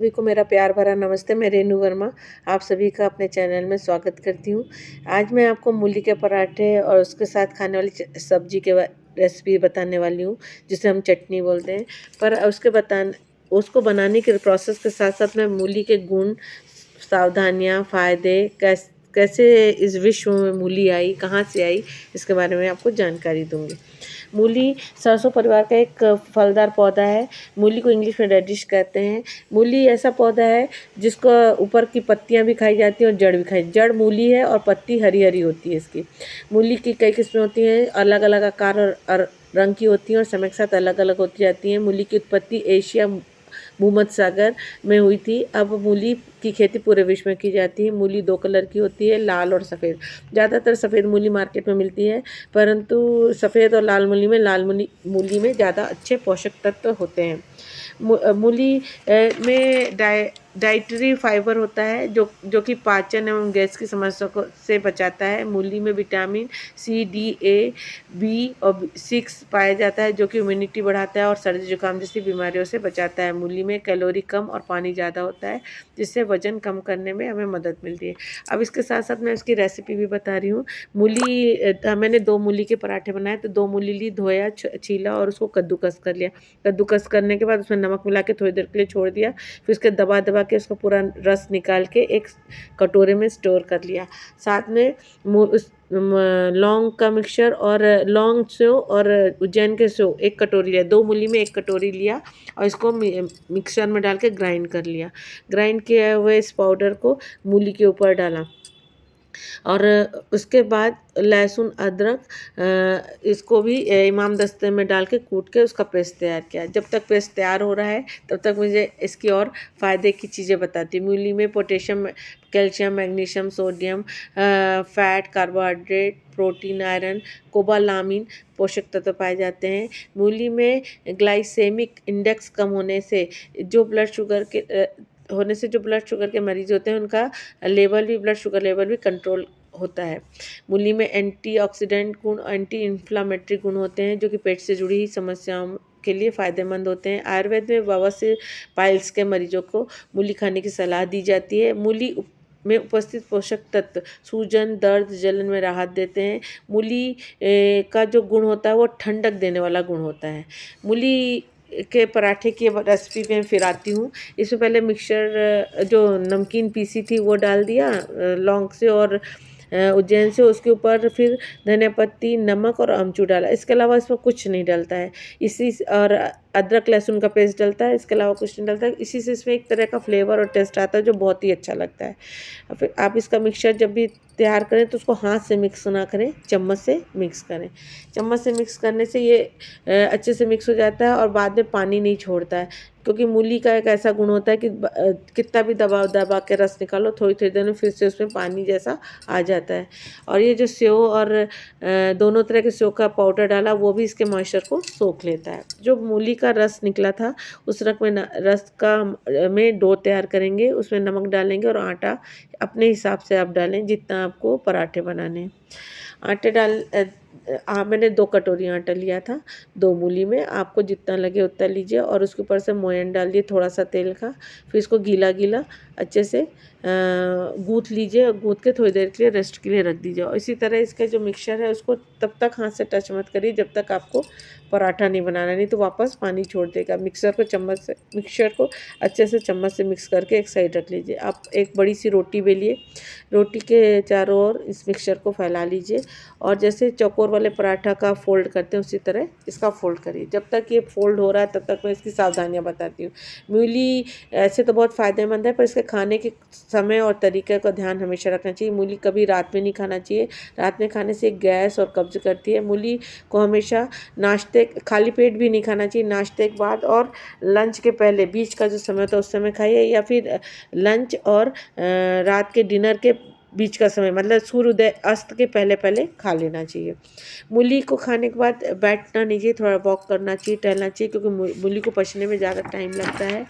सभी को मेरा प्यार भरा नमस्ते। मैं रेनू वर्मा आप सभी का अपने चैनल में स्वागत करती हूँ। आज मैं आपको मूली के पराठे और उसके साथ खाने वाली सब्जी के रेसिपी बताने वाली हूँ, जिसे हम चटनी बोलते हैं। पर उसको बनाने के प्रोसेस के साथ साथ मैं मूली के गुण, सावधानियाँ, फ़ायदे, कैसे इस विश्व में मूली आई, कहाँ से आई, इसके बारे में आपको जानकारी दूँगी। मूली सरसों परिवार का एक फलदार पौधा है। मूली को इंग्लिश में रेडिश कहते हैं। मूली ऐसा पौधा है जिसको ऊपर की पत्तियां भी खाई जाती हैं और जड़ भी खाई। जड़ मूली है और पत्ती हरी हरी होती है इसकी। मूली की कई किस्में होती हैं, अलग अलग आकार और रंग की होती हैं और समय के साथ अलग अलग होती जाती हैं। मूली की उत्पत्ति एशिया भूमध्य सागर में हुई थी। अब मूली की खेती पूरे विश्व में की जाती है। मूली दो कलर की होती है, लाल और सफ़ेद। ज़्यादातर सफ़ेद मूली मार्केट में मिलती है, परंतु सफ़ेद और लाल मूली में ज़्यादा अच्छे पोषक तत्व होते हैं। मूली में डाइटरी फाइबर होता है जो कि पाचन एवं गैस की समस्या को से बचाता है। मूली में विटामिन सी, डी, ए, बी और 6 पाया जाता है, जो कि इम्यूनिटी बढ़ाता है और सर्दी जुकाम जैसी बीमारियों से बचाता है। मूली में कैलोरी कम और पानी ज़्यादा होता है, जिससे वजन कम करने में हमें मदद मिलती है। अब इसके साथ साथ मैं इसकी रेसिपी भी बता रही हूँ। मैंने 2 मूली के पराठे बनाए, तो 2 मूली ली, धोया, छीला और उसको कद्दूकस कर लिया। कद्दूकस करने के बाद उसमें नमक मिला के थोड़ी देर के लिए छोड़ दिया। फिर उसके दबा दबा के उसका पूरा रस निकाल के एक कटोरे में स्टोर कर लिया। साथ में लौंग का मिक्सचर और लौंग सेव और उज्जैन के सेव 1 कटोरी लिया। 2 मूली में 1 कटोरी लिया और इसको मिक्सर में डाल के ग्राइंड कर लिया। ग्राइंड किए हुए इस पाउडर को मूली के ऊपर डाला और उसके बाद लहसुन, अदरक इसको भी इमाम दस्ते में डाल के कूट के उसका पेस्ट तैयार किया। जब तक पेस्ट तैयार हो रहा है तब तक मुझे इसकी और फ़ायदे की चीज़ें बताती हूँ। मूली में potassium, calcium, magnesium, sodium, fat, carbohydrate, protein, iron, cobalamin पोषक तत्व पाए जाते हैं। मूली में ग्लाइसेमिक इंडेक्स कम होने से जो ब्लड शुगर के मरीज होते हैं उनका ब्लड शुगर लेवल भी कंट्रोल होता है। मूली में एंटीऑक्सीडेंट गुण, एंटी इन्फ्लामेटरी गुण होते हैं, जो कि पेट से जुड़ी समस्याओं के लिए फ़ायदेमंद होते हैं। आयुर्वेद में बवासीर, पाइल्स के मरीजों को मूली खाने की सलाह दी जाती है। मूली में उपस्थित पोषक तत्व सूजन, दर्द, जलन में राहत देते हैं। मूली का जो गुण होता है वो ठंडक देने वाला गुण होता है। मूली के पराठे की रेसिपी में फिर आती हूँ। इसमें पहले मिक्सचर जो नमकीन पीसी थी वो डाल दिया लौंग से और उज्जैन से। उसके ऊपर फिर धनिया पत्ती, नमक और अमचूर डाला। इसके अलावा इसमें कुछ नहीं डलता है। और अदरक लहसुन का पेस्ट डलता है, इसके अलावा कुछ नहीं डलता है। इसी से इसमें एक तरह का फ्लेवर और टेस्ट आता है जो बहुत ही अच्छा लगता है। फिर आप इसका मिक्सचर जब भी तैयार करें तो उसको हाथ से मिक्स ना करें, चम्मच से मिक्स करें। चम्मच से मिक्स करने से ये अच्छे से मिक्स हो जाता है और बाद में पानी नहीं छोड़ता है, क्योंकि मूली का एक ऐसा गुण होता है कि कितना भी दबा के रस निकालो, थोड़ी थोड़ी देर में फिर से उसमें पानी जैसा आ जाता है। और ये जो सेव और दोनों तरह के सेव का पाउडर डाला वो भी इसके मॉइस्चर को सोख लेता है। जो मूली का रस निकला था उस रस का में डो तैयार करेंगे। उसमें नमक डालेंगे और आटा अपने हिसाब से आप डालें जितना आपको पराठे बनाने हैं। मैंने 2 कटोरी आटा लिया था 2 मूली में। आपको जितना लगे उतना लीजिए और उसके ऊपर से मोयन डाल दिए थोड़ा सा तेल का। फिर इसको गीला गीला अच्छे से गूँथ लीजिए और गूँथ के थोड़ी देर के लिए रेस्ट के लिए रख दीजिए। और इसी तरह इसका जो मिक्सचर है उसको तब तक हाथ से टच मत करिए जब तक आपको पराठा नहीं बनाना, नहीं तो वापस पानी छोड़ देगा। मिक्सचर को अच्छे से चम्मच से मिक्स करके एक साइड रख लीजिए। आप एक बड़ी सी रोटी बेलिए, रोटी के चारों ओर इस मिक्सचर को फैला लीजिए और जैसे चौकोर वाले पराठा का फोल्ड करते हैं उसी तरह इसका फोल्ड करिए। जब तक ये फोल्ड हो रहा है तब तक मैं इसकी सावधानियाँ बताती हूँ। मूली ऐसे तो बहुत फ़ायदेमंद है, पर इसके खाने के समय और तरीके का ध्यान हमेशा रखना चाहिए। मूली कभी रात में नहीं खाना चाहिए, रात में खाने से गैस और कब्ज करती है। मूली को हमेशा खाली पेट भी नहीं खाना चाहिए, नाश्ते के बाद और लंच के पहले बीच का जो समय होता है उस समय खाइए, या फिर लंच और रात के डिनर के बीच का समय, मतलब सूर्योदय अस्त के पहले पहले खा लेना चाहिए। मूली को खाने के बाद बैठना नहीं चाहिए, थोड़ा वॉक करना चाहिए, टहलना चाहिए, क्योंकि मूली को पचने में ज़्यादा टाइम लगता है।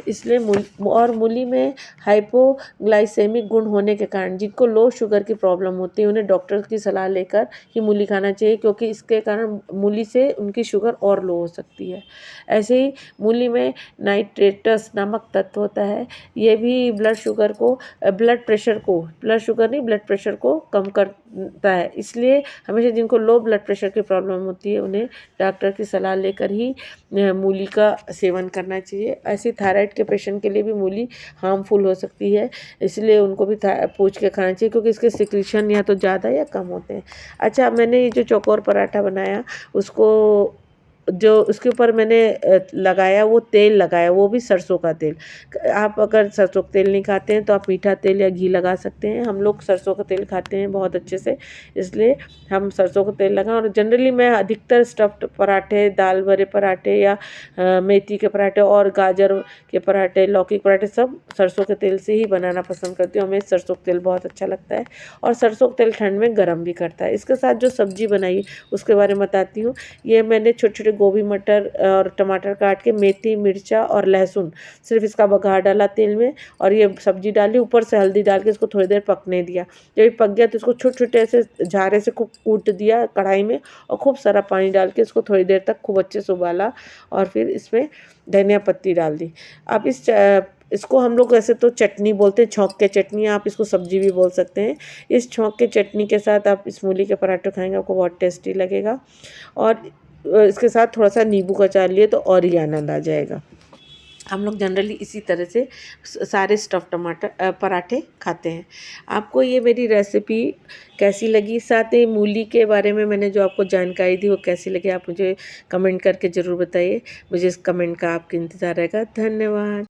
इसलिए मूली में हाइपोग्लाइसेमिक गुण होने के कारण जिनको लो शुगर की प्रॉब्लम होती है उन्हें डॉक्टर की सलाह लेकर ही मूली खाना चाहिए, क्योंकि इसके कारण मूली से उनकी शुगर और लो हो सकती है। ऐसे ही मूली में नाइट्रेटस नामक तत्व होता है, ये भी ब्लड शुगर नहीं, ब्लड प्रेशर को कम करता है। इसलिए हमेशा जिनको लो ब्लड प्रेशर की प्रॉब्लम होती है उन्हें डॉक्टर की सलाह लेकर ही मूली का सेवन करना चाहिए। ऐसे थायराइड के पेशेंट के लिए भी मूली हार्मफुल हो सकती है, इसलिए उनको भी पूछ के खाना चाहिए, क्योंकि इसके सिक्रीशन या तो ज़्यादा या कम होते हैं। अच्छा, मैंने ये जो चौकोर पराठा बनाया उसको जो उसके ऊपर मैंने लगाया, वो तेल लगाया, वो भी सरसों का तेल। आप अगर सरसों का तेल नहीं खाते हैं तो आप मीठा तेल या घी लगा सकते हैं। हम लोग सरसों का तेल खाते हैं बहुत अच्छे से, इसलिए हम सरसों का तेल लगाएं। और जनरली मैं अधिकतर स्टफ्ड पराठे, दाल भरे पराठे या मेथी के पराठे और गाजर के पराठे, लौकी के पराठे सब सरसों के तेल से ही बनाना पसंद करती हूँ। हमें सरसों का तेल बहुत अच्छा लगता है और सरसों का तेल ठंड में गर्म भी करता है। इसके साथ जो सब्जी बनाई उसके बारे में बताती हूँ। ये मैंने छोटे छोटे गोभी, मटर और टमाटर काट के, मेथी, मिर्चा और लहसुन, सिर्फ इसका बघार डाला तेल में और ये सब्जी डाली, ऊपर से हल्दी डाल के इसको थोड़ी देर पकने दिया। जब ये पक गया तो इसको छोटे छोटे ऐसे झारे से खूब कूट दिया कढ़ाई में और खूब सारा पानी डाल के इसको थोड़ी देर तक खूब अच्छे से उबाला और फिर इसमें धनिया पत्ती डाल दी। अब इसको हम लोग वैसे तो चटनी बोलते हैं, छौंक के चटनी, आप इसको सब्जी भी बोल सकते हैं। इस छौंक के चटनी के साथ आप इस मूली के पराठे खाएंगे, आपको बहुत टेस्टी लगेगा। और इसके साथ थोड़ा सा नींबू का अचार लिए तो और ही आनंद आ जाएगा। हम लोग जनरली इसी तरह से सारे स्टफ़ पराठे खाते हैं। आपको ये मेरी रेसिपी कैसी लगी, साथ ही मूली के बारे में मैंने जो आपको जानकारी दी वो कैसी लगी, आप मुझे कमेंट करके ज़रूर बताइए। मुझे इस कमेंट का आपका इंतज़ार रहेगा। धन्यवाद।